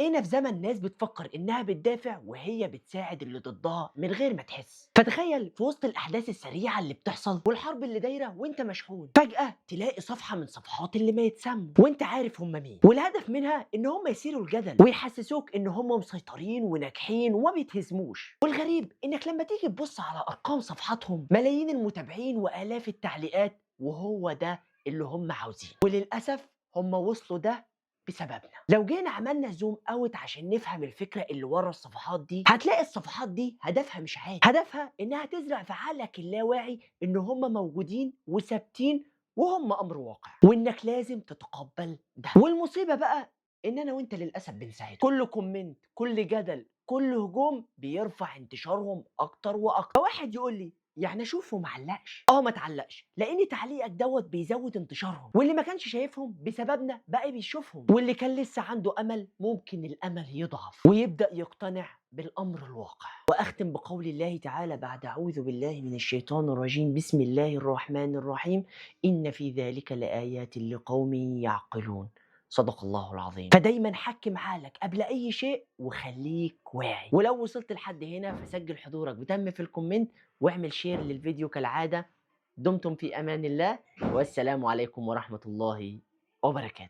بقينا في زمن ناس بتفكر إنها بتدافع وهي بتساعد اللي ضدها من غير ما تحس. فتخيل في وسط الأحداث السريعة اللي بتحصل والحرب اللي دايرة وأنت مشحون، فجأة تلاقي صفحة من صفحات اللي ما يتسموا وأنت عارف هم مين، والهدف منها إن هم يثيروا الجدل ويحسسوك إن هم مسيطرين وناجحين وما بيتهزموش. والغريب إنك لما تيجي تبص على أرقام صفحاتهم ملايين المتابعين وآلاف التعليقات، وهو ده اللي هم عاوزينه. وللأسف هم وصلوا ده بسببنا. لو جينا عملنا زوم اوت عشان نفهم الفكره اللي ورا الصفحات دي، هتلاقي الصفحات دي هدفها مش عادي، هدفها انها تزرع في عقلك اللاواعي ان هم موجودين وثابتين وهم امر واقع، وانك لازم تتقبل ده. والمصيبه بقى ان انا وانت للاسف بنساعدهم. كل كومنت، كل جدل، كل هجوم بيرفع انتشارهم اكتر واكتر. فواحد يقول لي يعني اشوفه معلقش، ما تعلقش، لان تعليقك دوت بيزود انتشارهم، واللي ما كانش شايفهم بسببنا بقى بيشوفهم، واللي كان لسه عنده امل ممكن الامل يضعف ويبدا يقتنع بالامر الواقع. واختم بقول الله تعالى بعد اعوذ بالله من الشيطان الرجيم بسم الله الرحمن الرحيم ان في ذلك لايات لقوم يعقلون. صدق الله العظيم. فدايما حكم عقلك قبل اي شيء وخليك واعي. ولو وصلت لحد هنا فسجل حضورك بتم في الكومنت واعمل شير للفيديو كالعادة. دمتم في أمان الله، والسلام عليكم ورحمة الله وبركاته.